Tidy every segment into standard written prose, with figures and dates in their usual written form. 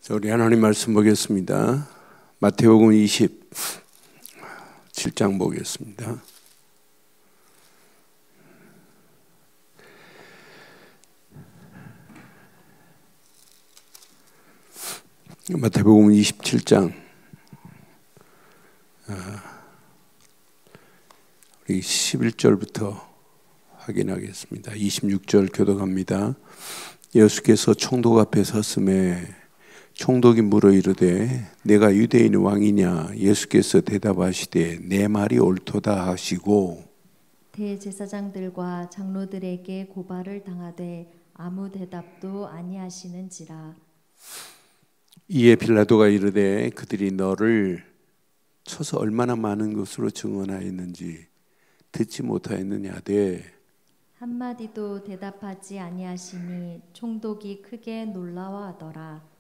자, 우리 하나님 말씀 보겠습니다. 마태복음 27장 보겠습니다. 마태복음 27장 우리 11절부터 확인하겠습니다. 26절 교독합니다. 예수께서 총독 앞에 섰음에 총독이 물어 이르되 내가 유대인의 왕이냐? 예수께서 대답하시되 내 말이 옳도다 하시고 대제사장들과 장로들에게 고발을 당하되 아무 대답도 아니하시는지라. 이에 빌라도가 이르되 그들이 너를 쳐서 얼마나 많은 것으로 증언하였는지 듣지 못하였느냐 하되 한마디도 대답하지 아니하시니 총독이 크게 놀라워하더라.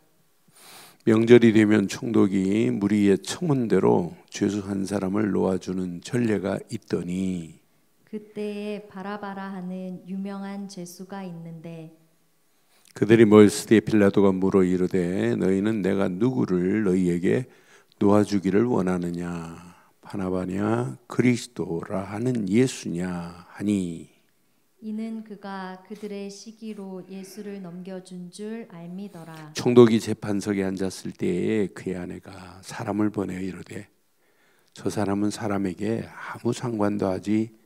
명절이 되면 총독이 무리의 청문대로 죄수 한 사람을 놓아주는 전례가 있더니 그때에 바라바라 하는 유명한 죄수가 있는데 그들이 모였을 때 빌라도가 물어 이르되 너희는 내가 누구를 너희에게 놓아주기를 원하느냐? 바나바냐 그리스도라 하는 예수냐 하니 이는 그가 그들의 시기로 예수를 넘겨준 줄 알미더라. 총독이 재판석에 앉았을 때에 그의 아내가 사람을 보내어 이르되 저 사람은 사람에게 아무 상관도 하지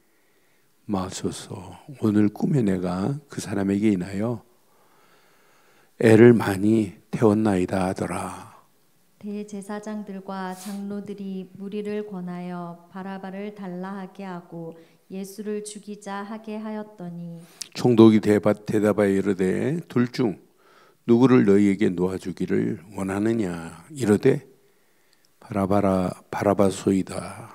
마소서. 오늘 꿈에 내가 그 사람에게 인하여 애를 많이 태웠나이다 하더라. 대제사장들과 장로들이 무리를 권하여 바라바를 달라하게 하고 예수를 죽이자 하게 하였더니 총독이 대답하여 이르되 둘 중 누구를 너희에게 놓아주기를 원하느냐? 이르되 바라바소이다.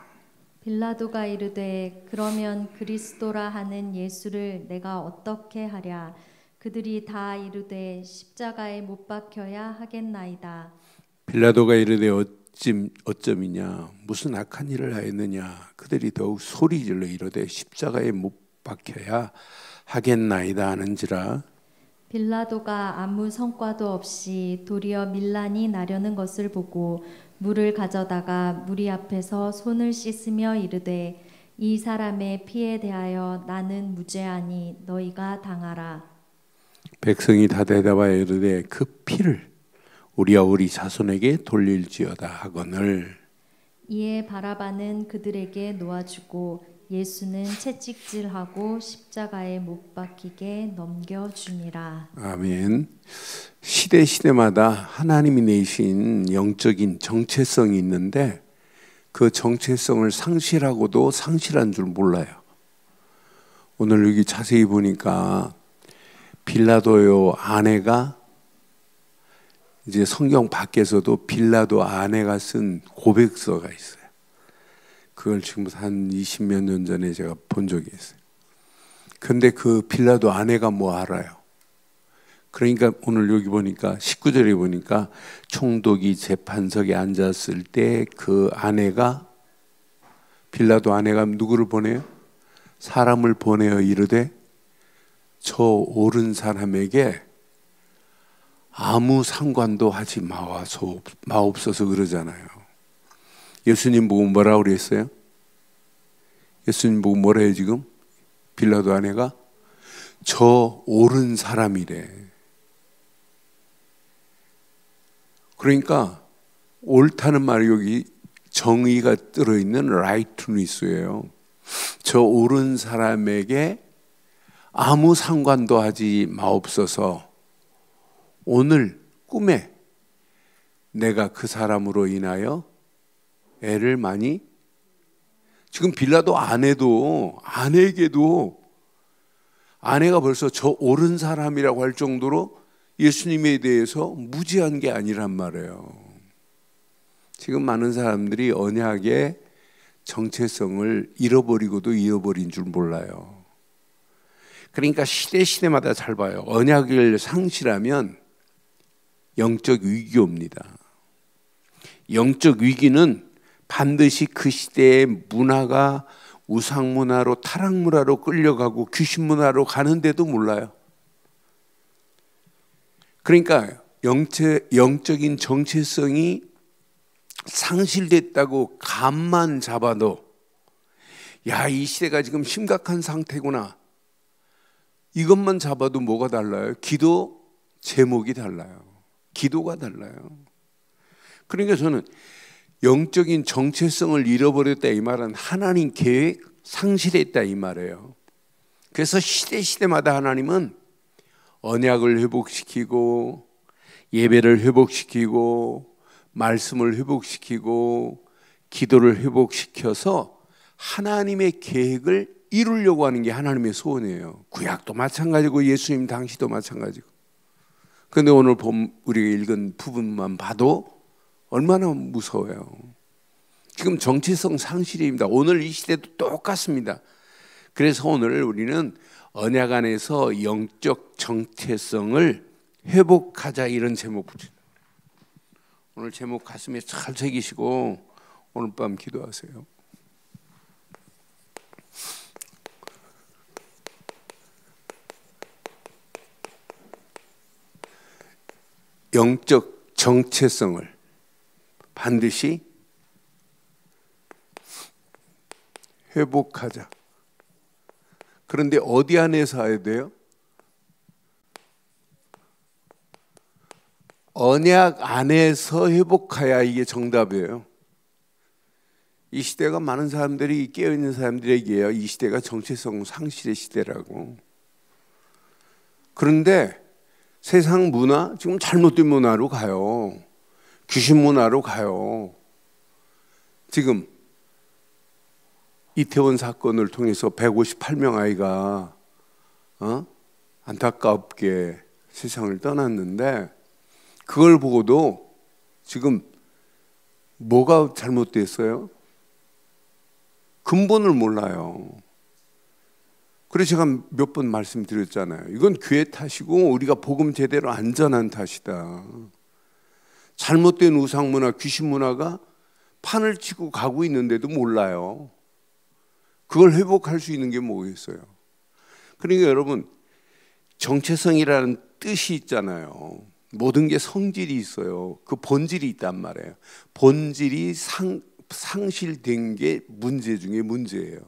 빌라도가 이르되 그러면 그리스도라 하는 예수를 내가 어떻게 하랴? 그들이 다 이르되 십자가에 못 박혀야 하겠나이다. 빌라도가 이르되 어쩜이냐? 무슨 악한 일을 하였느냐? 그들이 더욱 소리질러 이르되 십자가에 못 박혀야 하겠나이다 하는지라. 빌라도가 아무 성과도 없이 도리어 밀란이 나려는 것을 보고 물을 가져다가 무리 앞에서 손을 씻으며 이르되 이 사람의 피에 대하여 나는 무죄하니 너희가 당하라. 백성이 다 대답하여 이르되 그 피를 우리와 우리 자손에게 돌릴지어다 하거늘. 이에 바라바는 그들에게 놓아주고 예수는 채찍질하고 십자가에 못 박히게 넘겨주니라. 아멘. 시대마다 하나님이 내신 영적인 정체성이 있는데 그 정체성을 상실하고도 상실한 줄 몰라요. 오늘 여기 자세히 보니까 빌라도의 아내가 이제 성경 밖에서도 빌라도 아내가 쓴 고백서가 있어요. 그걸 지금부터 한 20몇 년 전에 제가 본 적이 있어요. 근데 그 빌라도 아내가 뭐 알아요? 그러니까 오늘 여기 보니까 19절에 보니까 총독이 재판석에 앉았을 때 그 아내가 빌라도 아내가 누구를 보내요? 사람을 보내어 이르되 저 옳은 사람에게 아무 상관도 하지 마옵소서 그러잖아요. 예수님 보고 뭐라 그랬어요? 예수님 보고 뭐라 해요 지금? 빌라도 아내가 저 옳은 사람이래. 그러니까 옳다는 말이 여기 정의가 들어있는 rightness예요. 저 옳은 사람에게 아무 상관도 하지 마옵소서. 오늘 꿈에 내가 그 사람으로 인하여 애를 많이 지금 빌라도 아내에게도 아내가 벌써 저 옳은 사람이라고 할 정도로 예수님에 대해서 무지한 게 아니란 말이에요. 지금 많은 사람들이 언약의 정체성을 잃어버리고도 잃어버린 줄 몰라요. 그러니까 시대마다 잘 봐요. 언약을 상실하면 영적 위기 옵니다. 영적 위기는 반드시 그 시대의 문화가 우상 문화로 타락 문화로 끌려가고 귀신 문화로 가는데도 몰라요. 그러니까 영적인 정체성이 상실됐다고 감만 잡아도 야, 이 시대가 지금 심각한 상태구나. 이것만 잡아도 뭐가 달라요? 기도 제목이 달라요. 기도가 달라요. 그러니까 저는 영적인 정체성을 잃어버렸다 이 말은 하나님 계획 상실했다 이 말이에요. 그래서 시대마다 하나님은 언약을 회복시키고 예배를 회복시키고 말씀을 회복시키고 기도를 회복시켜서 하나님의 계획을 이루려고 하는 게 하나님의 소원이에요. 구약도 마찬가지고 예수님 당시도 마찬가지고. 그런데 오늘 우리가 읽은 부분만 봐도 얼마나 무서워요. 지금 정체성 상실입니다. 오늘 이 시대도 똑같습니다. 그래서 오늘 우리는 언약 안에서 영적 정체성을 회복하자 이런 제목 붙입니다. 오늘 제목 가슴에 잘 새기시고 오늘 밤 기도하세요. 영적 정체성을 반드시 회복하자. 그런데 어디 안에서 해야 돼요? 언약 안에서 회복해야 이게 정답이에요. 이 시대가 많은 사람들이 깨어있는 사람들에게요, 이 시대가 정체성 상실의 시대라고. 그런데 세상 문화, 지금 잘못된 문화로 가요. 귀신 문화로 가요. 지금 이태원 사건을 통해서 158명 아이가 안타깝게 세상을 떠났는데 그걸 보고도 지금 뭐가 잘못됐어요? 근본을 몰라요. 그래서 제가 몇 번 말씀드렸잖아요. 이건 교회 탓이고 우리가 복음 제대로 안 전한 탓이다. 잘못된 우상문화, 귀신문화가 판을 치고 가고 있는데도 몰라요. 그걸 회복할 수 있는 게 뭐겠어요? 그러니까 여러분, 정체성이라는 뜻이 있잖아요. 모든 게 성질이 있어요. 그 본질이 있단 말이에요. 본질이 상실된 게 문제 중에 문제예요.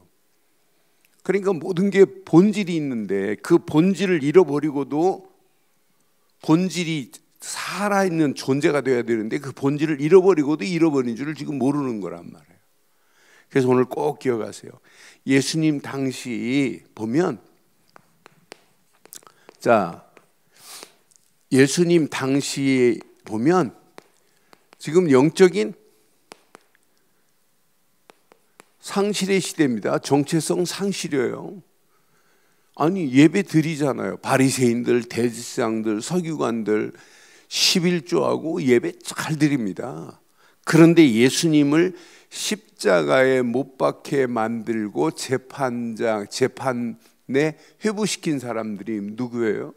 그러니까 모든 게 본질이 있는데 그 본질을 잃어버리고도 본질이 살아있는 존재가 되어야 되는데 그 본질을 잃어버리고도 잃어버린 줄을 지금 모르는 거란 말이에요. 그래서 오늘 꼭 기억하세요. 예수님 당시 보면, 자, 예수님 당시 보면 지금 영적인 상실의 시대입니다. 정체성 상실이에요. 아니, 예배 드리잖아요. 바리새인들, 대제사장들, 서기관들 11조하고 예배 잘 드립니다. 그런데 예수님을 십자가에 못 박게 만들고 재판에 회부시킨 사람들이 누구예요?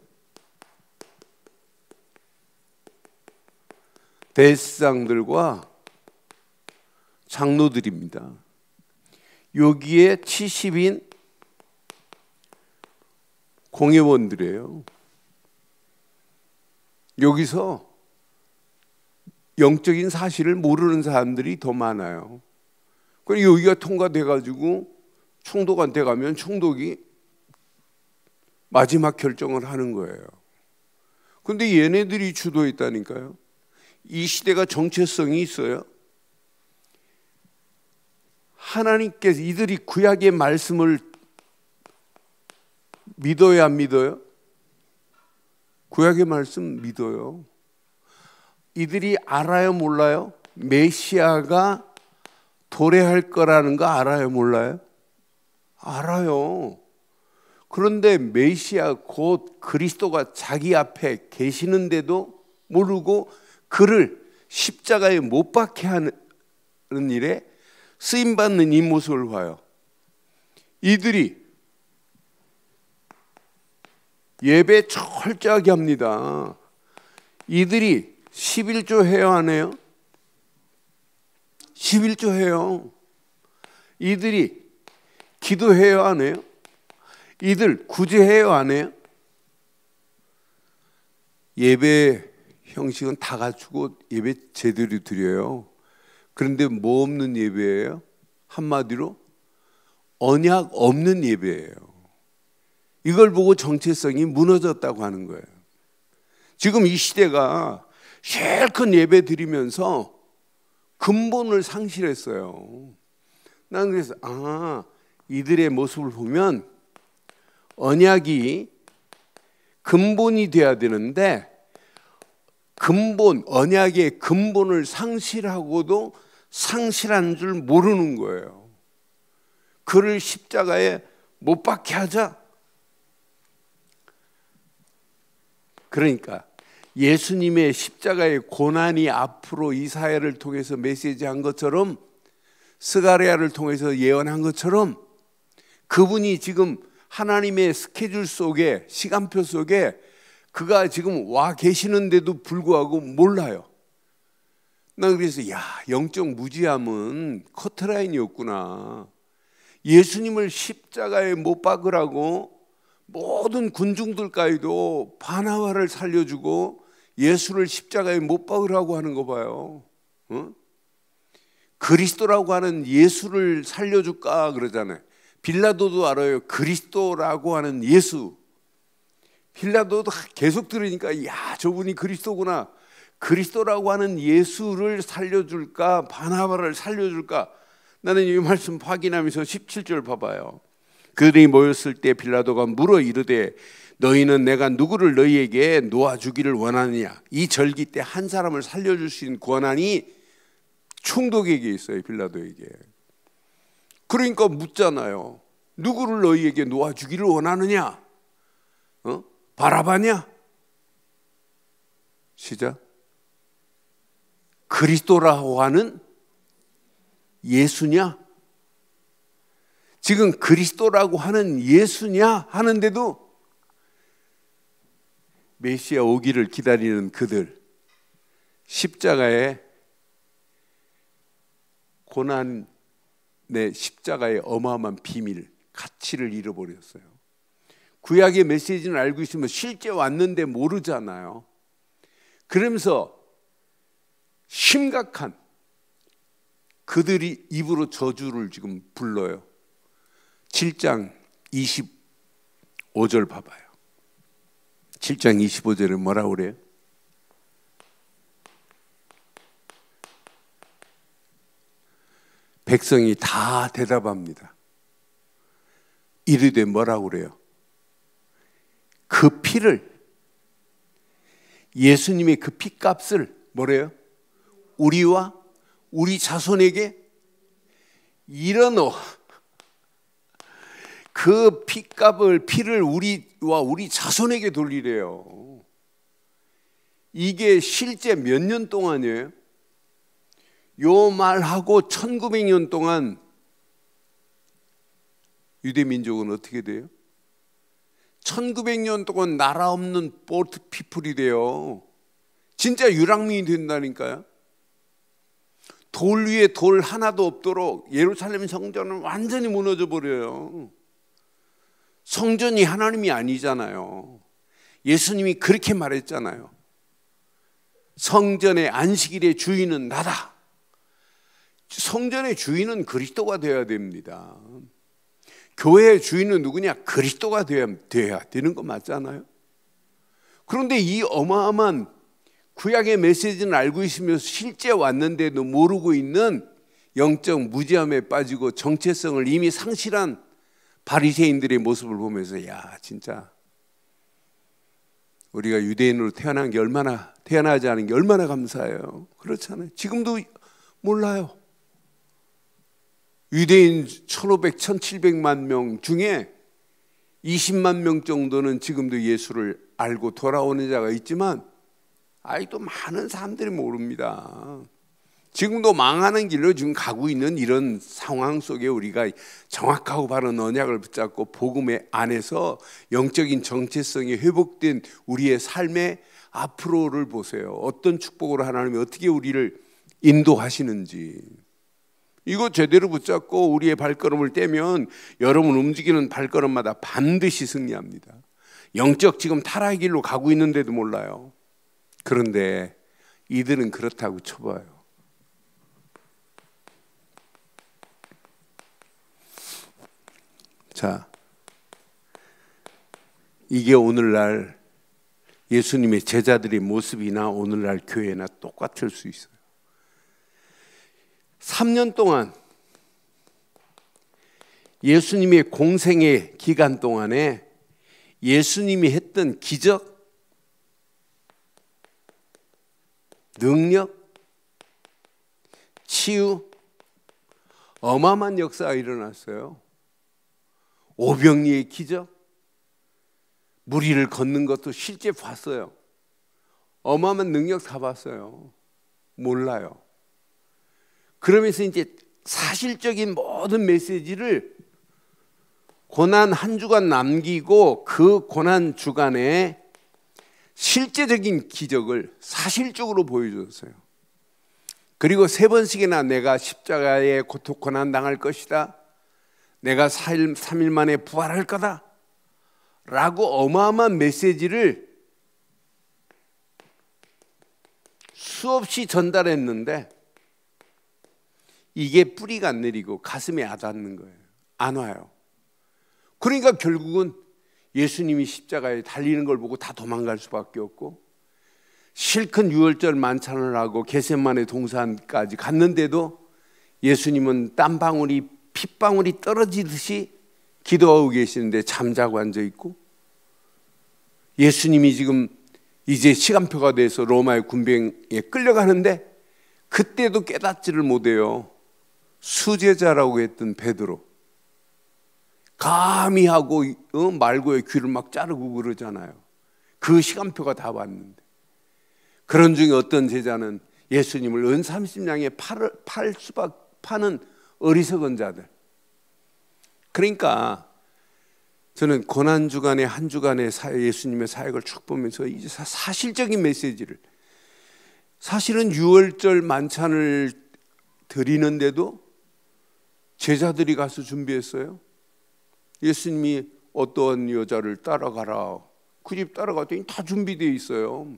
대제사장들과 장로들입니다. 여기에 70인 공회원들이에요. 여기서 영적인 사실을 모르는 사람들이 더 많아요. 그리고 여기가 통과돼가지고 총독한테 가면 총독이 마지막 결정을 하는 거예요. 그런데 얘네들이 주도했다니까요. 이 시대가 정체성이 있어요. 하나님께서 이들이 구약의 말씀을 믿어야 안 믿어요? 구약의 말씀 믿어요. 이들이 알아요, 몰라요? 메시아가 도래할 거라는 거 알아요, 몰라요? 알아요. 그런데 메시아 곧 그리스도가 자기 앞에 계시는데도 모르고 그를 십자가에 못 박게 하는 일에 쓰임받는 이 모습을 봐요. 이들이 예배 철저하게 합니다. 이들이 11조 해요, 안 해요? 11조 해요. 이들이 기도해요, 안 해요? 이들 구제해요, 안 해요? 예배 형식은 다 갖추고 예배 제대로 드려요. 그런데 뭐 없는 예배예요? 한마디로 언약 없는 예배예요. 이걸 보고 정체성이 무너졌다고 하는 거예요. 지금 이 시대가 실컷 예배 드리면서 근본을 상실했어요. 난 그래서 이들의 모습을 보면 언약이 근본이 돼야 되는데 언약의 근본을 상실하고도 상실한 줄 모르는 거예요. 그를 십자가에 못 박게 하자. 그러니까 예수님의 십자가의 고난이 앞으로 이 사회를 통해서 메시지한 것처럼, 스가랴를 통해서 예언한 것처럼, 그분이 지금 하나님의 스케줄 속에, 시간표 속에 그가 지금 와 계시는데도 불구하고 몰라요. 난 그래서 영적 무지함은 커트라인이었구나. 예수님을 십자가에 못 박으라고 모든 군중들까지도 바나바를 살려주고 예수를 십자가에 못 박으라고 하는 거 봐요. 그리스도라고 하는 예수를 살려줄까 그러잖아요. 빌라도도 알아요. 그리스도라고 하는 예수. 빌라도도 계속 들으니까 저분이 그리스도구나. 그리스도라고 하는 예수를 살려줄까, 바나바를 살려줄까. 나는 이 말씀 확인하면서 17절 봐봐요. 그들이 모였을 때 빌라도가 물어 이르되 너희는 내가 누구를 너희에게 놓아주기를 원하느냐. 이 절기 때 한 사람을 살려줄 수 있는 권한이 총독에게 있어요. 빌라도에게. 그러니까 묻잖아요. 누구를 너희에게 놓아주기를 원하느냐? 바라바냐? 시작. 그리스도라고 하는 예수냐? 지금 그리스도라고 하는 예수냐 하는데도 메시아 오기를 기다리는 그들, 십자가의 고난의 십자가의 어마어마한 비밀, 가치를 잃어버렸어요. 구약의 메시지는 알고 있으면 실제 왔는데 모르잖아요. 그러면서 심각한 그들이 입으로 저주를 지금 불러요. 7장 25절 봐봐요. 7장 25절에 뭐라고 그래요? 백성이 다 대답합니다. 이르되 뭐라고 그래요? 그 피를, 예수님의 그 피값을 뭐래요? 우리와 우리 자손에게 일어넣어. 그 피를 우리와 우리 자손에게 돌리래요. 이게 실제 몇 년 동안이에요? 요 말하고 1900년 동안 유대민족은 어떻게 돼요? 1900년 동안 나라 없는 포트 피플이 돼요. 진짜 유랑민이 된다니까요. 돌 위에 돌 하나도 없도록 예루살렘 성전은 완전히 무너져 버려요. 성전이 하나님이 아니잖아요. 예수님이 그렇게 말했잖아요. 성전의 안식일의 주인은 나다. 성전의 주인은 그리스도가 되어야 됩니다. 교회의 주인은 누구냐? 그리스도가 돼야 되는 거 맞잖아요. 그런데 이 어마어마한 구약의 메시지는 알고 있으면서 실제 왔는데도 모르고 있는 영적 무지함에 빠지고 정체성을 이미 상실한 바리새인들의 모습을 보면서 진짜 우리가 유대인으로 태어나지 않은 게 얼마나 감사해요. 그렇잖아요. 지금도 몰라요. 유대인 1500, 1700만 명 중에 20만 명 정도는 지금도 예수를 알고 돌아오는 자가 있지만 아직도 많은 사람들이 모릅니다. 지금도 망하는 길로 지금 가고 있는 이런 상황 속에 우리가 정확하고 바른 언약을 붙잡고 복음의 안에서 영적인 정체성이 회복된 우리의 삶의 앞으로를 보세요. 어떤 축복으로 하나님이 어떻게 우리를 인도하시는지 이거 제대로 붙잡고 우리의 발걸음을 떼면 여러분 움직이는 발걸음마다 반드시 승리합니다. 영적 지금 타락의 길로 가고 있는데도 몰라요. 그런데 이들은 그렇다고 쳐봐요. 자, 이게 오늘날 예수님의 제자들의 모습이나 오늘날 교회나 똑같을 수 있어요. 3년 동안 예수님의 공생의 기간 동안에 예수님이 했던 기적, 능력, 치유, 어마어마한 역사가 일어났어요. 오병이의 기적, 무리를 걷는 것도 실제 봤어요. 어마어마한 능력 다 봤어요. 몰라요. 그러면서 이제 사실적인 모든 메시지를 고난 한 주간 남기고 그 고난 주간에 실제적인 기적을 사실적으로 보여줬어요. 그리고 3번씩이나 내가 십자가에 고난 당할 것이다, 내가 3일 만에 부활할 거다 라고 어마어마한 메시지를 수없이 전달했는데 이게 뿌리가 안 내리고 가슴에 안 닿는 거예요. 안 와요. 그러니까 결국은 예수님이 십자가에 달리는 걸 보고 다 도망갈 수밖에 없고, 실컷 유월절 만찬을 하고 겟세마네 동산까지 갔는데도 예수님은 땀방울이 핏방울이 떨어지듯이 기도하고 계시는데 잠자고 앉아있고, 예수님이 지금 이제 시간표가 돼서 로마의 군병에 끌려가는데 그때도 깨닫지를 못해요. 수제자라고 했던 베드로 감히 하고 말고의 귀를 막 자르고 그러잖아요. 그 시간표가 다 왔는데. 그런 중에 어떤 제자는 예수님을 은 30냥에 파는 어리석은 자들. 그러니까 저는 고난주간의 한 주간의 예수님의 사역을 쭉 보면서 이제 사실적인 메시지를, 사실은 유월절 만찬을 드리는데도 제자들이 가서 준비했어요. 예수님이 어떤 여자를 따라가라, 그 집 따라갔더니 다 준비되어 있어요.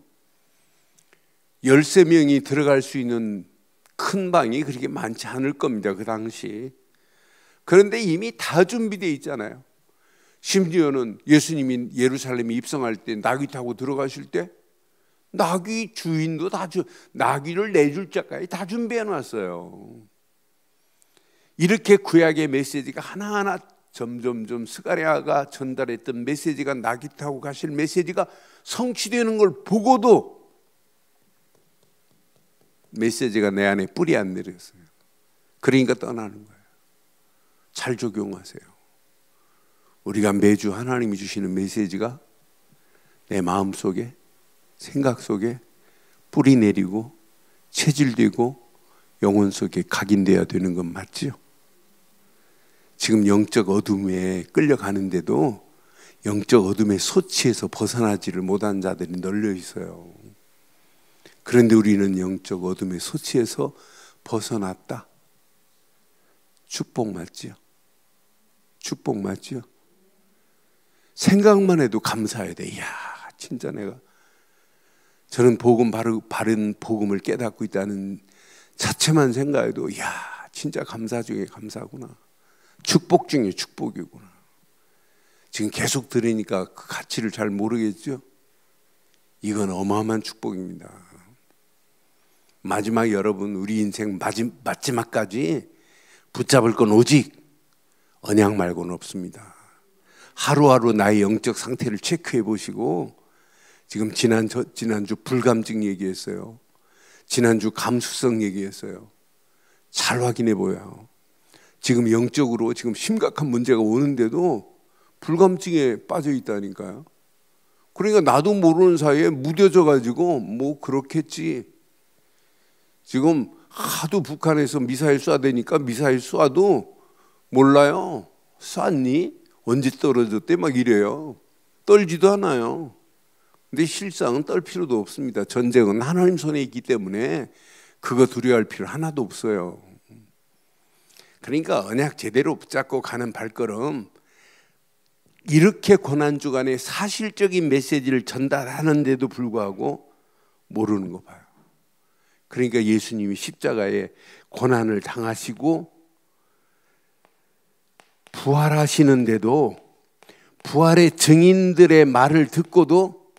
13명이 들어갈 수 있는 큰 방이 그렇게 많지 않을 겁니다, 그 당시. 그런데 이미 다 준비되어 있잖아요. 심지어는 예수님이 예루살렘에 입성할 때 나귀 타고 들어가실 때 나귀 주인도 나귀를 내줄 자까지 다 준비해 놨어요. 이렇게 구약의 메시지가 하나하나 점점점 스가랴가 전달했던 메시지가, 나귀 타고 가실 메시지가 성취되는 걸 보고도 메시지가 내 안에 뿌리 안 내렸어요. 그러니까 떠나는 거예요. 잘 적용하세요. 우리가 매주 하나님이 주시는 메시지가 내 마음 속에, 생각 속에 뿌리 내리고 체질되고 영혼 속에 각인되어야 되는 건 맞죠? 지금 영적 어둠에 끌려가는데도 영적 어둠의 소치에서 벗어나지를 못한 자들이 널려 있어요. 그런데 우리는 영적 어둠의 소치에서 벗어났다. 축복 맞지요? 축복 맞지요? 생각만 해도 감사해야 돼. 이야, 진짜 저는 바른 복음을 깨닫고 있다는 자체만 생각해도 이야, 진짜 감사 중에 감사구나. 축복 중에 축복이구나. 지금 계속 들으니까 그 가치를 잘 모르겠죠? 이건 어마어마한 축복입니다. 마지막 여러분, 우리 인생 마지막까지 붙잡을 건 오직 언약 말고는 없습니다. 하루하루 나의 영적 상태를 체크해 보시고, 지금 지난주 불감증 얘기했어요. 지난주 감수성 얘기했어요. 잘 확인해 보여요. 지금 영적으로 지금 심각한 문제가 오는데도 불감증에 빠져 있다니까요. 그러니까 나도 모르는 사이에 무뎌져 가지고 뭐 그렇겠지. 지금 하도 북한에서 미사일 쏴대니까 미사일 쏴도 몰라요. 쐈니? 언제 떨어졌대? 막 이래요. 떨지도 않아요. 근데 실상은 떨 필요도 없습니다. 전쟁은 하나님 손에 있기 때문에 그거 두려워할 필요 하나도 없어요. 그러니까 언약 제대로 붙잡고 가는 발걸음, 이렇게 고난주간에 사실적인 메시지를 전달하는데도 불구하고 모르는 거 봐요. 그러니까 예수님이 십자가에 고난을 당하시고 부활하시는데도 부활의 증인들의 말을 듣고도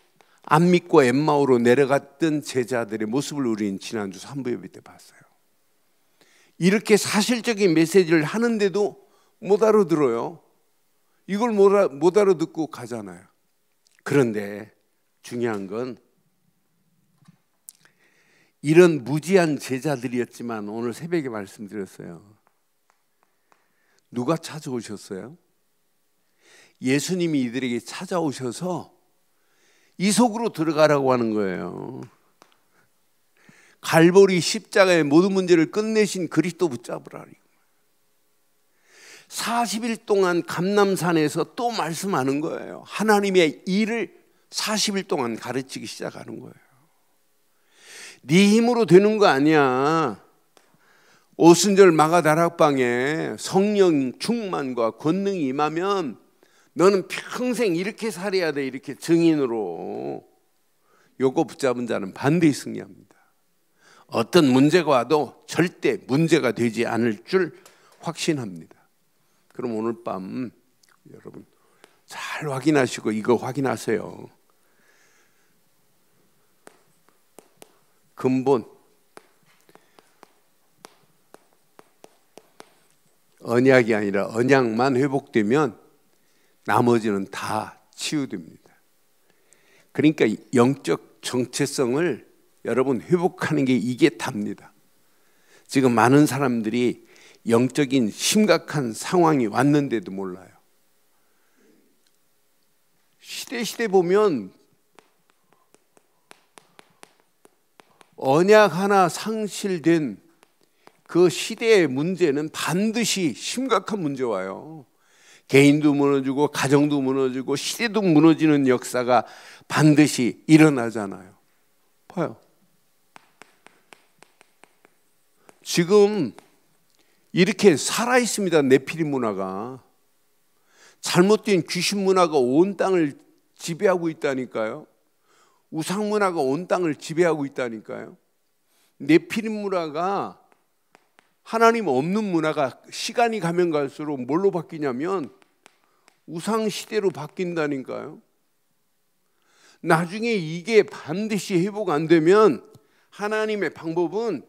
안 믿고 엠마오로 내려갔던 제자들의 모습을 우리는 지난주 산부예배 때 봤어요. 이렇게 사실적인 메시지를 하는데도 못 알아들어요. 이걸 못 알아듣고 가잖아요. 그런데 중요한 건 이런 무지한 제자들이었지만 오늘 새벽에 말씀드렸어요. 누가 찾아오셨어요? 예수님이 이들에게 찾아오셔서 이 속으로 들어가라고 하는 거예요. 갈보리 십자가의 모든 문제를 끝내신 그리스도 붙잡으라. 40일 동안 감람산에서 또 말씀하는 거예요. 하나님의 일을 40일 동안 가르치기 시작하는 거예요. 네 힘으로 되는 거 아니야. 오순절 마가다락방에 성령 충만과 권능이 임하면 너는 평생 이렇게 살아야 돼. 이렇게 증인으로. 요거 붙잡은 자는 반드시 승리합니다. 어떤 문제가 와도 절대 문제가 되지 않을 줄 확신합니다. 그럼 오늘 밤 여러분 잘 확인하시고 이거 확인하세요. 근본 언약이 아니라 언약만 회복되면 나머지는 다 치유됩니다. 그러니까 영적 정체성을 여러분 회복하는 게 이게 답니다. 지금 많은 사람들이 영적인 심각한 상황이 왔는데도 몰라요. 시대 보면 언약 하나 상실된 그 시대의 문제는 반드시 심각한 문제 와요. 개인도 무너지고 가정도 무너지고 시대도 무너지는 역사가 반드시 일어나잖아요. 봐요. 지금 이렇게 살아있습니다. 네피림 문화가. 잘못된 귀신 문화가 온 땅을 지배하고 있다니까요. 우상 문화가 온 땅을 지배하고 있다니까요. 네피림 문화가 하나님 없는 문화가 시간이 가면 갈수록 뭘로 바뀌냐면 우상 시대로 바뀐다니까요. 나중에 이게 반드시 회복 안 되면 하나님의 방법은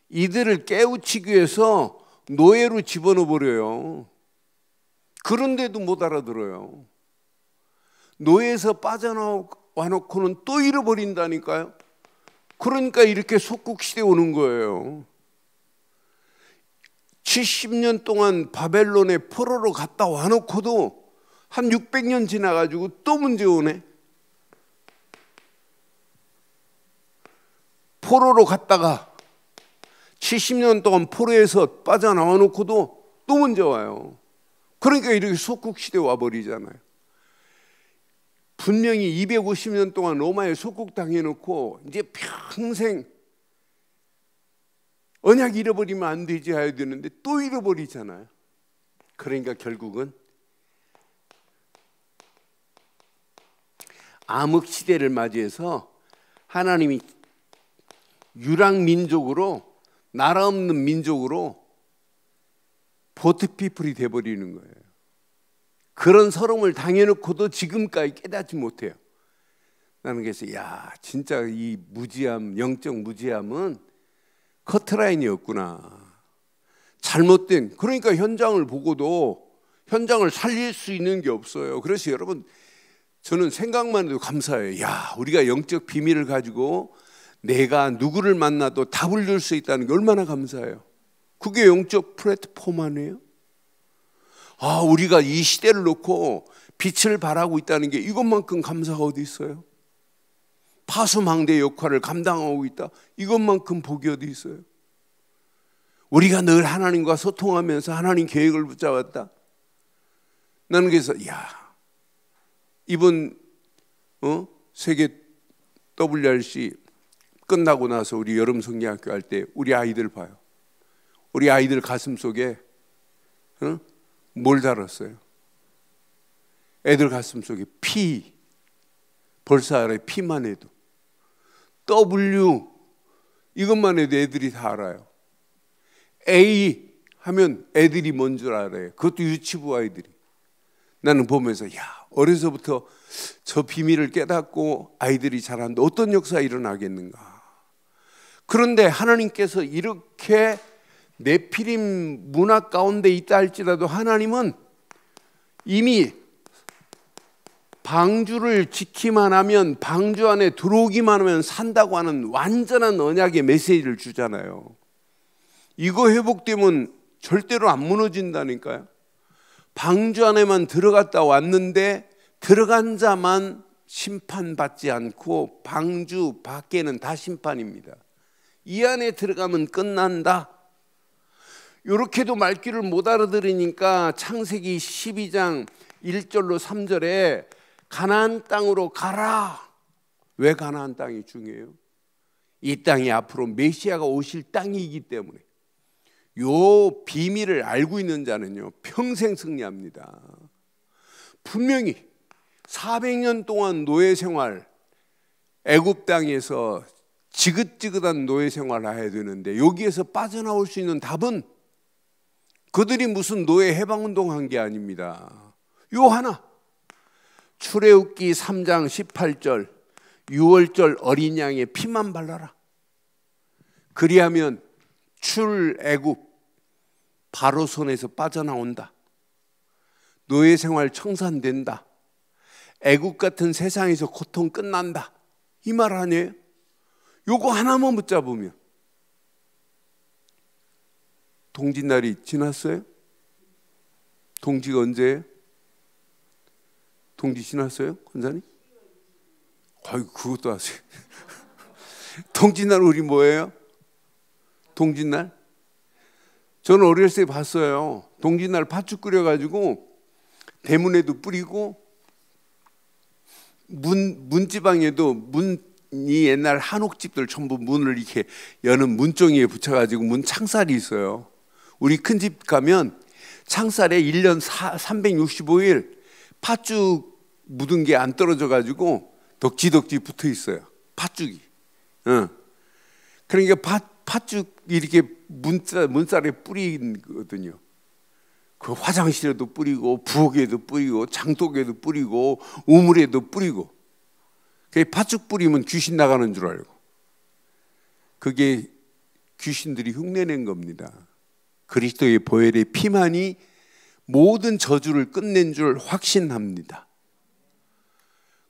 이들을 깨우치기 위해서 노예로 집어넣어 버려요. 그런데도 못 알아들어요. 노예에서 빠져나와 놓고는 또 잃어버린다니까요. 그러니까 이렇게 속국시대 오는 거예요. 70년 동안 바벨론에 포로로 갔다 와 놓고도 한 600년 지나가지고 또 문제 오네. 포로로 갔다가 70년 동안 포로에서 빠져나와 놓고도 또 문제 와요. 그러니까 이렇게 속국시대 와버리잖아요. 분명히 250년 동안 로마에 속국당해놓고 이제 평생 언약 잃어버리면 안 되지 해야 되는데 또 잃어버리잖아요. 그러니까 결국은 암흑시대를 맞이해서 하나님이 유랑민족으로 나라 없는 민족으로 보트피플이 돼버리는 거예요. 그런 서름을 당해놓고도 지금까지 깨닫지 못해요. 나는 그래서 야 진짜 이 무지함, 영적 무지함은 커트라인이었구나. 잘못된, 그러니까 현장을 보고도 현장을 살릴 수 있는 게 없어요. 그래서 여러분 저는 생각만 해도 감사해요. 야 우리가 영적 비밀을 가지고 내가 누구를 만나도 답을 줄 수 있다는 게 얼마나 감사해요. 그게 영적 플랫폼 아니에요? 아 우리가 이 시대를 놓고 빛을 발하고 있다는 게 이것만큼 감사가 어디 있어요? 파수망대 역할을 감당하고 있다. 이것만큼 복이 어디 있어요? 우리가 늘 하나님과 소통하면서 하나님 계획을 붙잡았다. 나는 그래서 야 이번 세계 WRC 끝나고 나서 우리 여름 성리학교 할 때 우리 아이들 봐요. 우리 아이들 가슴 속에 뭘 달았어요? 애들 가슴 속에 피, 벌써 알아요. 피만 해도 W 이것만 해도 애들이 다 알아요. A 하면 애들이 뭔 줄 알아요. 그것도 유치부 아이들이. 나는 보면서 어려서부터 저 비밀을 깨닫고 아이들이 자란다. 어떤 역사가 일어나겠는가. 그런데 하나님께서 이렇게 네피림 문화 가운데 있다 할지라도 하나님은 이미 방주를 지키만 하면, 방주 안에 들어오기만 하면 산다고 하는 완전한 언약의 메시지를 주잖아요. 이거 회복되면 절대로 안 무너진다니까요. 방주 안에만 들어갔다 왔는데 들어간 자만 심판받지 않고 방주 밖에는 다 심판입니다. 이 안에 들어가면 끝난다. 이렇게도 말귀를 못 알아들으니까 창세기 12장 1절로 3절에 가나안 땅으로 가라. 왜 가나안 땅이 중요해요? 이 땅이 앞으로 메시아가 오실 땅이기 때문에. 요 비밀을 알고 있는 자는요 평생 승리합니다. 분명히 400년 동안 노예 생활, 애굽 땅에서 지긋지긋한 노예 생활을 해야 되는데 여기에서 빠져나올 수 있는 답은 그들이 무슨 노예 해방운동한 게 아닙니다. 요 하나, 출애굽기 3장 18절, 6월절 어린 양의 피만 발라라. 그리하면 출애굽 바로 손에서 빠져나온다. 노예 생활 청산된다. 애굽 같은 세상에서 고통 끝난다. 이 말 아니에요? 요거 하나만 붙잡으면. 동짓날이 지났어요? 동지가 언제예요? 동지 지났어요? 권사님? 아이고 그것도 아세요. 동짓날 우리 뭐예요? 동짓날? 저는 어렸을 때 봤어요. 동짓날 팥죽 끓여가지고 대문에도 뿌리고 문지방에도 문이 옛날 한옥집들 전부 문을 이렇게 여는 문종이에 붙여가지고 문 창살이 있어요. 우리 큰 집 가면 창살에 1년 365일 팥죽 묻은 게 안 떨어져가지고 덕지덕지 붙어 있어요. 팥죽이. 그러니까 팥죽 이렇게 문살에 뿌리거든요. 그 화장실에도 뿌리고 부엌에도 뿌리고 장독에도 뿌리고 우물에도 뿌리고. 그 팥죽 뿌리면 귀신 나가는 줄 알고. 그게 귀신들이 흉내낸 겁니다. 그리스도의 보혈의 피만이 모든 저주를 끝낸 줄 확신합니다.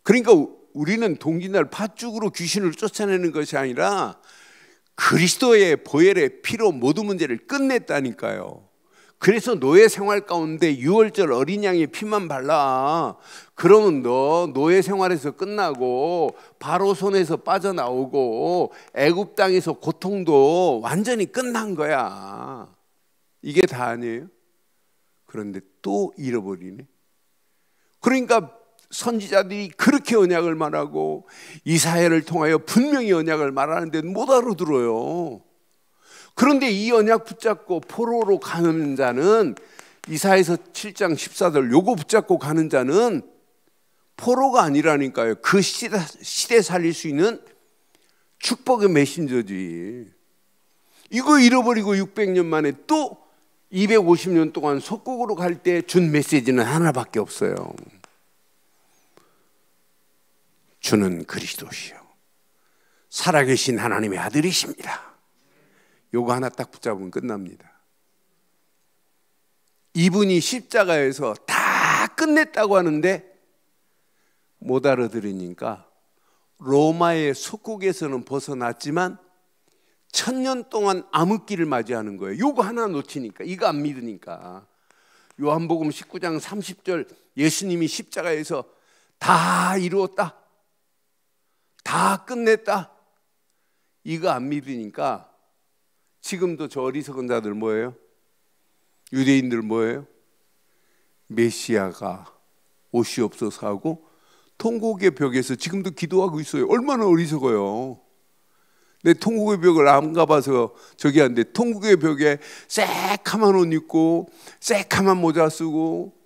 그러니까 우리는 동짓날 팥죽으로 귀신을 쫓아내는 것이 아니라 그리스도의 보혈의 피로 모든 문제를 끝냈다니까요. 그래서 노예 생활 가운데 6월절 어린 양의 피만 발라. 그러면 너 노예 생활에서 끝나고 바로 손에서 빠져나오고 애굽 땅에서 고통도 완전히 끝난 거야. 이게 다 아니에요? 그런데 또 잃어버리네. 그러니까 선지자들이 그렇게 언약을 말하고 이사야를 통하여 분명히 언약을 말하는데 못 알아들어요. 그런데 이 언약 붙잡고 포로로 가는 자는 이사야서 7장 14절 요거 붙잡고 가는 자는 포로가 아니라니까요. 그 시대 살릴 수 있는 축복의 메신저지. 이거 잃어버리고 600년 만에 또 250년 동안 속국으로 갈 때 준 메시지는 하나밖에 없어요. 주는 그리스도시요 살아계신 하나님의 아들이십니다. 요거 하나 딱 붙잡으면 끝납니다. 이분이 십자가에서 다 끝냈다고 하는데 못 알아들으니까 로마의 속국에서는 벗어났지만 1000년 동안 암흑기를 맞이하는 거예요. 요거 하나 놓치니까, 이거 안 믿으니까. 요한복음 19장 30절 예수님이 십자가에서 다 이루었다, 다 끝냈다, 이거 안 믿으니까 지금도 저 어리석은 자들 뭐예요? 유대인들 뭐예요? 메시아가 오시옵소서 하고 통곡의 벽에서 지금도 기도하고 있어요. 얼마나 어리석어요. 내 통곡의 벽을 안 가봐서 저기 하는데 통곡의 벽에 새카만 옷 입고 새카만 모자 쓰고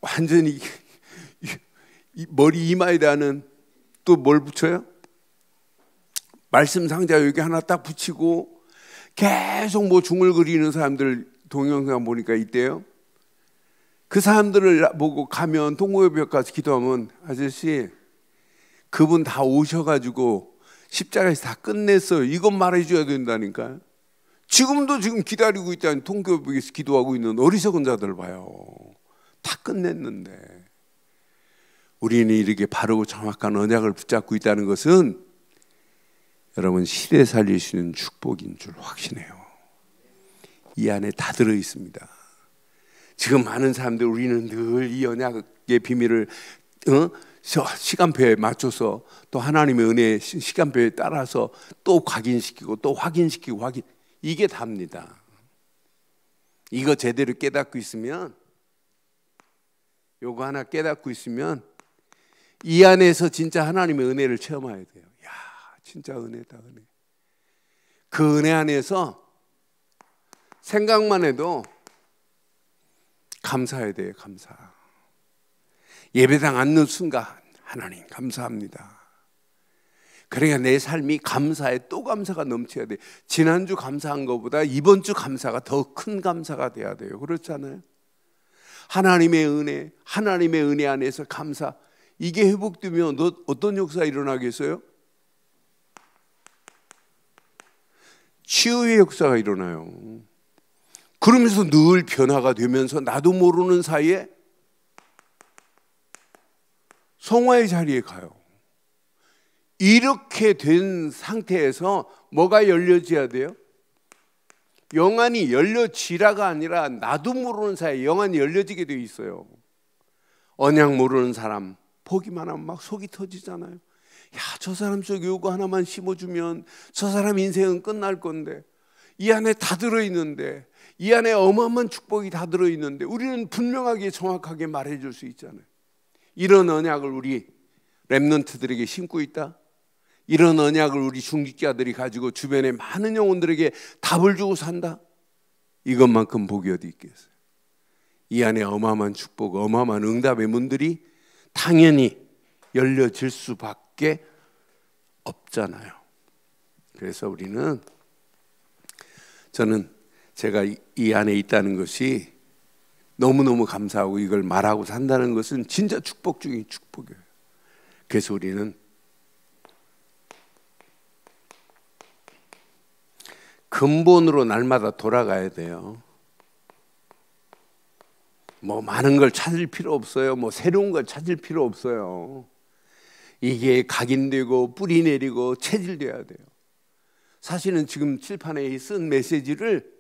완전히 머리 이마에 닿는 또 뭘 붙여요? 말씀 상자 여기 하나 딱 붙이고 계속 뭐 중얼거리는 사람들 동영상 보니까 있대요. 그 사람들을 보고 가면 통곡의 가서 기도하면 아저씨 그분 다 오셔가지고 십자가에서 다 끝냈어요. 이것 말해줘야 된다니까요. 지금도 지금 기다리고 있다는 통곡에서 기도하고 있는 어리석은 자들 봐요. 다 끝냈는데. 우리는 이렇게 바르고 정확한 언약을 붙잡고 있다는 것은 여러분 시대 살릴 수 있는 축복인 줄 확신해요. 이 안에 다 들어 있습니다. 지금 많은 사람들 우리는 늘 이 언약의 비밀을 시간표에 맞춰서 또 하나님의 은혜의 시간표에 따라서 또 각인시키고 또 확인시키고 이게 답니다. 이거 제대로 깨닫고 있으면 요거 하나 깨닫고 있으면 이 안에서 진짜 하나님의 은혜를 체험해야 돼요. 야, 진짜 은혜다, 은혜. 그 은혜 안에서 생각만 해도 감사해야 돼요, 감사. 예배당 앉는 순간 하나님 감사합니다. 그러니까 내 삶이 감사에 또 감사가 넘쳐야 돼. 지난주 감사한 것보다 이번 주 감사가 더 큰 감사가 돼야 돼요. 그렇잖아요. 하나님의 은혜 안에서 감사. 이게 회복되면 어떤 역사가 일어나겠어요? 치유의 역사가 일어나요. 그러면서 늘 변화가 되면서 나도 모르는 사이에 성화의 자리에 가요. 이렇게 된 상태에서 뭐가 열려져야 돼요? 영안이 열려지라가 아니라 나도 모르는 사이에 영안이 열려지게 돼 있어요. 언약 모르는 사람 보기만 하면 막 속이 터지잖아요. 야, 저 사람 쪽 요거 하나만 심어주면 저 사람 인생은 끝날 건데, 이 안에 다 들어있는데, 이 안에 어마어마한 축복이 다 들어있는데 우리는 분명하게 정확하게 말해줄 수 있잖아요. 이런 언약을 우리 렘넌트들에게 심고 있다. 이런 언약을 우리 중직자들이 가지고 주변의 많은 영혼들에게 답을 주고 산다. 이것만큼 복이 어디 있겠어요. 이 안에 어마어마한 축복, 어마어마한 응답의 문들이 당연히 열려질 수밖에 없잖아요. 그래서 저는 제가 이 안에 있다는 것이 너무너무 감사하고 이걸 말하고 산다는 것은 진짜 축복 중에 축복이에요. 그래서 우리는 근본으로 날마다 돌아가야 돼요. 뭐 많은 걸 찾을 필요 없어요. 뭐 새로운 걸 찾을 필요 없어요. 이게 각인되고 뿌리 내리고 체질돼야 돼요. 사실은 지금 칠판에 쓴 메시지를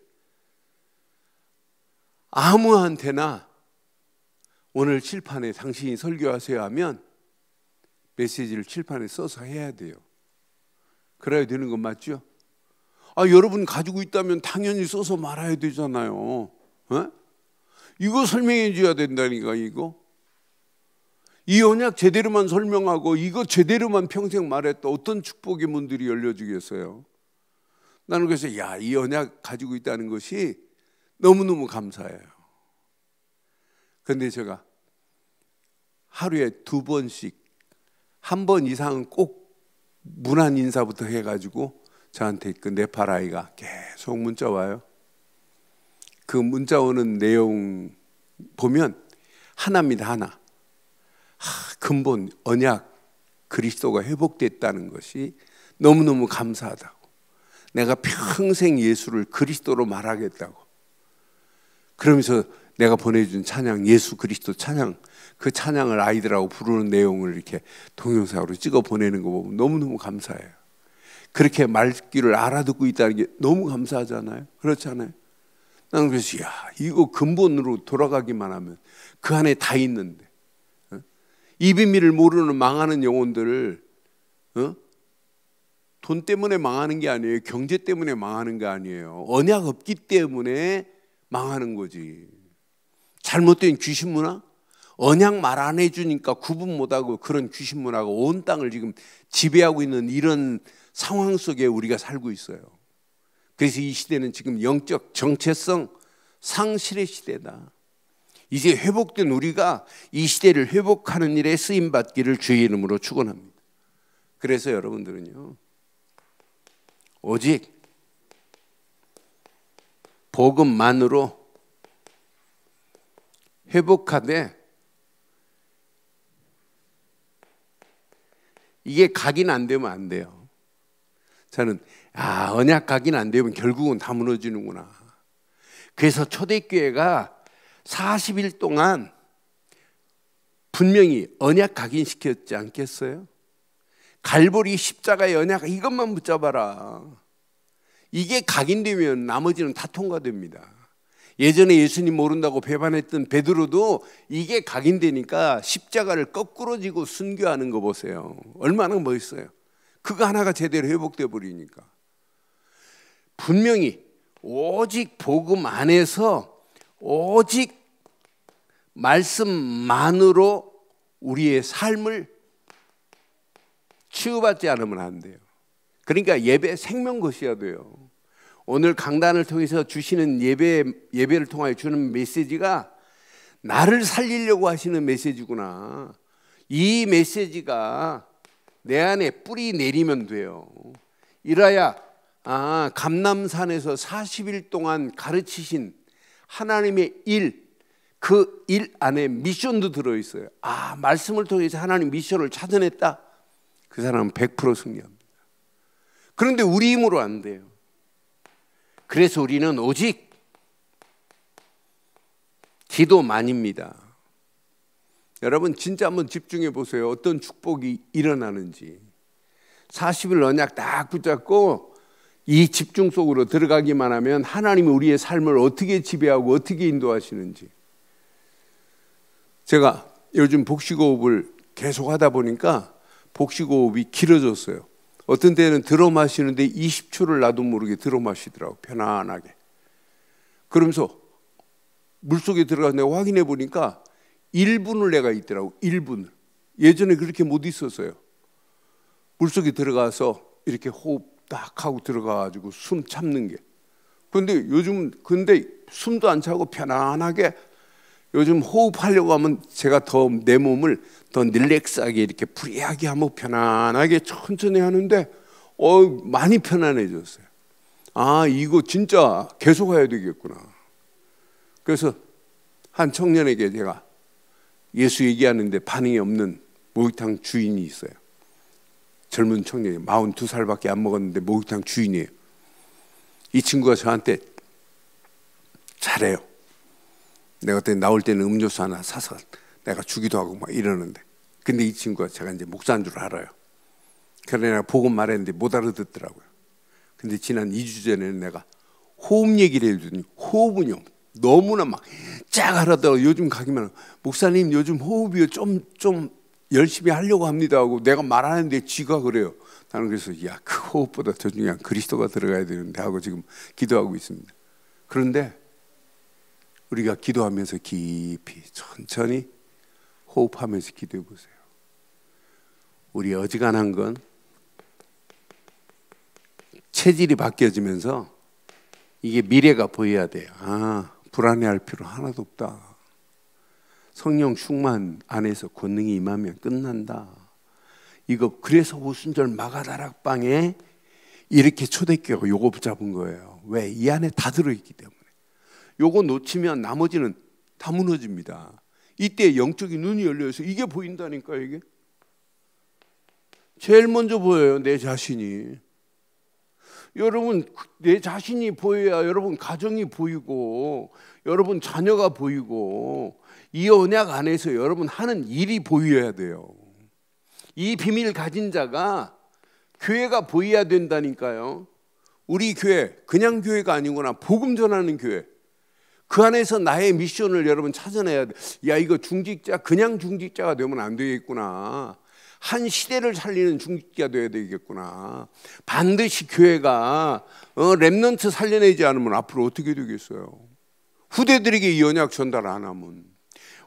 아무한테나 오늘 칠판에 당신이 설교하세요 하면 메시지를 칠판에 써서 해야 돼요. 그래야 되는 건 맞죠? 여러분 가지고 있다면 당연히 써서 말아야 되잖아요. 이거 설명해 줘야 된다니까. 이 언약 제대로만 설명하고 이거 제대로만 평생 말했다 어떤 축복의 문들이 열려지겠어요. 나는 그래서 이 언약 가지고 있다는 것이 너무너무 감사해요. 그런데 제가 하루에 2번씩 1번 이상은 꼭 문안 인사부터 해가지고 저한테 그 네팔 아이가 계속 문자 와요. 그 문자 오는 내용 보면 하나입니다. 하나. 근본 언약 그리스도가 회복됐다는 것이 너무너무 감사하다고. 내가 평생 예수를 그리스도로 말하겠다고. 그러면서 내가 보내준 찬양, 예수 그리스도 찬양, 그 찬양을 아이들하고 부르는 내용을 이렇게 동영상으로 찍어 보내는 거 보면 너무너무 감사해요. 그렇게 말귀를 알아듣고 있다는 게 너무 감사하잖아요. 그렇잖아요. 나는 그래서 이거 근본으로 돌아가기만 하면 그 안에 다 있는데, 이 비밀을 모르는 망하는 영혼들을 돈 때문에 망하는 게 아니에요. 경제 때문에 망하는 게 아니에요. 언약 없기 때문에 망하는 거지. 잘못된 귀신 문화, 언약 말 안 해주니까 구분 못하고 그런 귀신 문화가 온 땅을 지금 지배하고 있는 이런 상황 속에 우리가 살고 있어요. 그래서 이 시대는 지금 영적 정체성 상실의 시대다. 이제 회복된 우리가 이 시대를 회복하는 일에 쓰임받기를 주의 이름으로 축원합니다. 그래서 여러분들은요, 오직 복음만으로 회복하되, 이게 각인 안 되면 안 돼요. 저는 언약 각인 안 되면 결국은 다 무너지는구나. 그래서 초대교회가 40일 동안 분명히 언약 각인시켰지 않겠어요? 갈보리 십자가의 언약, 이것만 붙잡아라. 이게 각인되면 나머지는 다 통과됩니다. 예전에 예수님 모른다고 배반했던 베드로도 이게 각인되니까 십자가를 거꾸로 지고 순교하는 거 보세요. 얼마나 멋있어요. 그거 하나가 제대로 회복돼 버리니까. 분명히 오직 복음 안에서 오직 말씀만으로 우리의 삶을 치유받지 않으면 안 돼요. 그러니까 예배 생명 것이어야 돼요. 오늘 강단을 통해서 주시는 예배를 통하여 주는 메시지가 나를 살리려고 하시는 메시지구나. 이 메시지가 내 안에 뿌리 내리면 돼요. 이라야 감람산에서 40일 동안 가르치신 하나님의 일, 그 일 안에 미션도 들어있어요. 말씀을 통해서 하나님 미션을 찾아냈다. 그 사람은 100% 승리합니다. 그런데 우리 힘으로 안 돼요. 그래서 우리는 오직 기도만입니다. 여러분 진짜 한번 집중해 보세요. 어떤 축복이 일어나는지. 40일 언약 딱 붙잡고 이 집중 속으로 들어가기만 하면 하나님이 우리의 삶을 어떻게 지배하고 어떻게 인도하시는지. 제가 요즘 복식호흡을 계속 하다 보니까 복식호흡이 길어졌어요. 어떤 때는 들어 마시는데 20초를 나도 모르게 들어 마시더라고, 편안하게. 그러면서 물속에 들어가서 내가 확인해 보니까 1분을 내가 있더라고. 1분을. 예전에 그렇게 못 있었어요. 물속에 들어가서 이렇게 호흡 딱 하고 들어가가지고 숨 참는 게. 근데 숨도 안 차고 편안하게 요즘 호흡하려고 하면 제가 더 내 몸을 더 릴렉스하게 이렇게 프리하게 하고 편안하게 천천히 하는데 많이 편안해졌어요. 이거 진짜 계속 해야 되겠구나. 그래서 한 청년에게 제가 예수 얘기하는데 반응이 없는 목욕탕 주인이 있어요. 젊은 청년이 42살밖에 안 먹었는데 목욕탕 주인이에요. 이 친구가 저한테 잘해요. 내가 그때 나올 때는 음료수 하나 사서 내가 주기도 하고 막 이러는데, 근데 이 친구가 제가 이제 목사인 줄 알아요. 그래서 내가 복음 말했는데 못 알아듣더라고요. 근데 지난 2주 전에는 내가 호흡 얘기를 해주더니 호흡은요 너무나 막 쫙 하라더라고요. 요즘 가기만 목사님 요즘 호흡이요 좀 열심히 하려고 합니다 하고 내가 말하는데 지가 그래요. 나는 그래서 그 호흡보다 더 중요한 그리스도가 들어가야 되는데 하고 지금 기도하고 있습니다. 그런데 우리가 기도하면서 깊이 천천히 호흡하면서 기도해 보세요. 우리 어지간한 건 체질이 바뀌어지면서 이게 미래가 보여야 돼요. 불안해할 필요 하나도 없다. 성령 충만 안에서 권능이 임하면 끝난다. 이거 그래서 오순절 마가다락방에 이렇게 초대교회가 요거 붙잡은 거예요. 왜? 이 안에 다 들어있기 때문에. 요거 놓치면 나머지는 다 무너집니다. 이때 영적인 눈이 열려서 이게 보인다니까. 이게 제일 먼저 보여요. 내 자신이. 여러분 내 자신이 보여야 여러분 가정이 보이고 여러분 자녀가 보이고 이 언약 안에서 여러분 하는 일이 보여야 돼요. 이 비밀 가진 자가 교회가 보여야 된다니까요. 우리 교회 그냥 교회가 아니구나. 복음 전하는 교회. 그 안에서 나의 미션을 여러분 찾아내야 돼. 이거 중직자 그냥 중직자가 되면 안 되겠구나. 한 시대를 살리는 중직자가 되어야 되겠구나. 반드시 교회가 렘넌트 살려내지 않으면 앞으로 어떻게 되겠어요. 후대들에게 이 언약 전달 안 하면,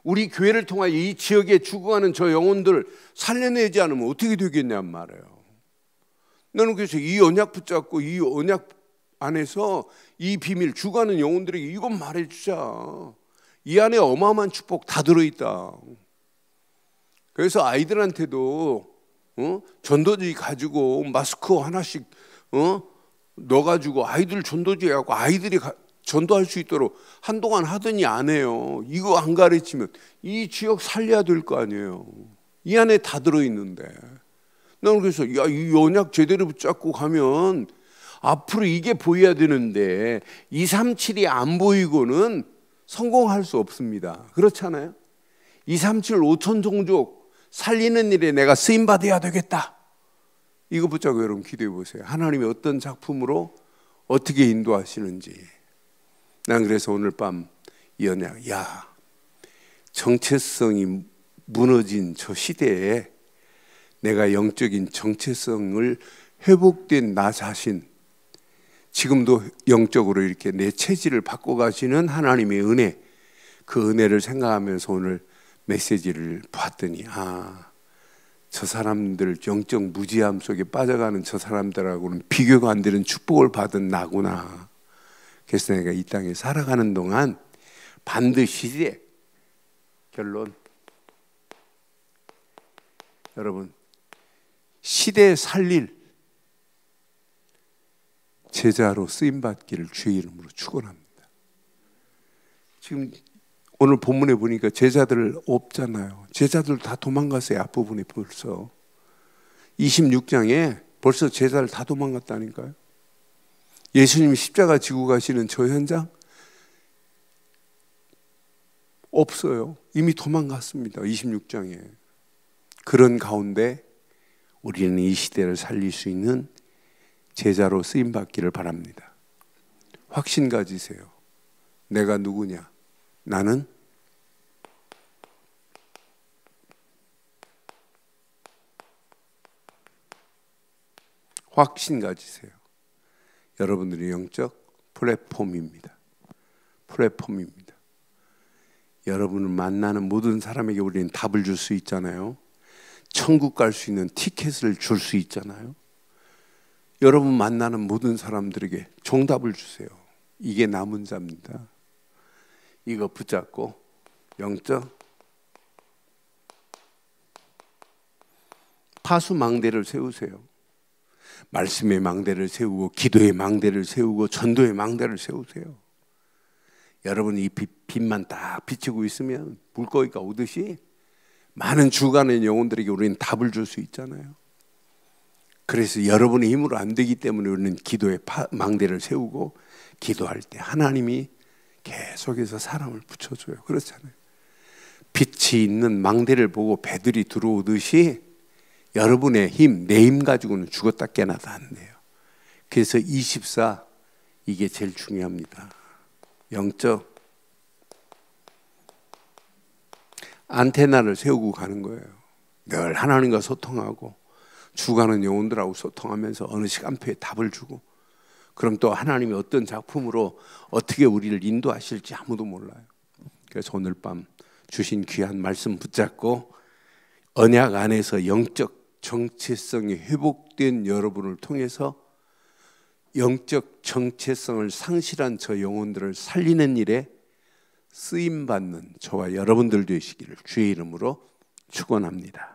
우리 교회를 통하여 이 지역에 죽어가는 저 영혼들 살려내지 않으면 어떻게 되겠냔 말이에요. 나는 그래서 이 언약 붙잡고 이 언약 안에서 이 비밀 죽어가는 영혼들에게 이건 말해주자. 이 안에 어마어마한 축복 다 들어있다. 그래서 아이들한테도 전도지 가지고 마스크 하나씩 넣어가지고 아이들 전도지하고 아이들이 전도할 수 있도록 한동안 하더니 안 해요. 이거 안 가르치면 이 지역 살려야 될 거 아니에요. 이 안에 다 들어있는데. 나는 그래서 야, 이 언약 제대로 붙잡고 가면 앞으로 이게 보여야 되는데 237이 안 보이고는 성공할 수 없습니다. 그렇잖아요. 237 5천 종족 살리는 일에 내가 쓰임받아야 되겠다. 이거 붙잡고 여러분 기도해 보세요. 하나님이 어떤 작품으로 어떻게 인도하시는지. 난 그래서 오늘 밤 이 언약, 야, 정체성이 무너진 저 시대에 내가 영적인 정체성을 회복된 나 자신, 지금도 영적으로 이렇게 내 체질을 바꿔가시는 하나님의 은혜, 그 은혜를 생각하면서 오늘 메시지를 봤더니 저 사람들 영적 무지함 속에 빠져가는 저 사람들하고는 비교가 안 되는 축복을 받은 나구나. 그래서 내가 이 땅에 살아가는 동안 반드시 결론, 여러분 시대에 살릴 제자로 쓰임받기를 주의 이름으로 축원합니다. 지금 오늘 본문에 보니까 제자들 없잖아요. 제자들 다 도망갔어요. 앞부분에 벌써 26장에 벌써 제자들 다 도망갔다니까요. 예수님이 십자가 지고 가시는 저 현장 없어요. 이미 도망갔습니다. 26장에. 그런 가운데 우리는 이 시대를 살릴 수 있는 제자로 쓰임받기를 바랍니다. 확신 가지세요. 내가 누구냐? 나는 확신 가지세요. 여러분들의 영적 플랫폼입니다. 플랫폼입니다. 여러분을 만나는 모든 사람에게 우리는 답을 줄 수 있잖아요. 천국 갈 수 있는 티켓을 줄 수 있잖아요. 여러분 만나는 모든 사람들에게 정답을 주세요. 이게 남은 자입니다. 이거 붙잡고 영적 파수망대를 세우세요. 말씀의 망대를 세우고 기도의 망대를 세우고 전도의 망대를 세우세요. 여러분 이 빛만 딱 비치고 있으면 물고기가 오듯이 많은 죽어가는 영혼들에게 우리는 답을 줄 수 있잖아요. 그래서 여러분의 힘으로 안 되기 때문에 우리는 기도의 망대를 세우고 기도할 때 하나님이 계속해서 사람을 붙여줘요. 그렇잖아요. 빛이 있는 망대를 보고 배들이 들어오듯이 여러분의 힘, 내 힘 가지고는 죽었다 깨나도 안 돼요. 그래서 24 이게 제일 중요합니다. 영적 안테나를 세우고 가는 거예요. 늘 하나님과 소통하고 죽어가는 영혼들하고 소통하면서 어느 시간표에 답을 주고, 그럼 또 하나님이 어떤 작품으로 어떻게 우리를 인도하실지 아무도 몰라요. 그래서 오늘 밤 주신 귀한 말씀 붙잡고 언약 안에서 영적 정체성이 회복된 여러분을 통해서 영적 정체성을 상실한 저 영혼들을 살리는 일에 쓰임받는 저와 여러분들 되시기를 주의 이름으로 축원합니다.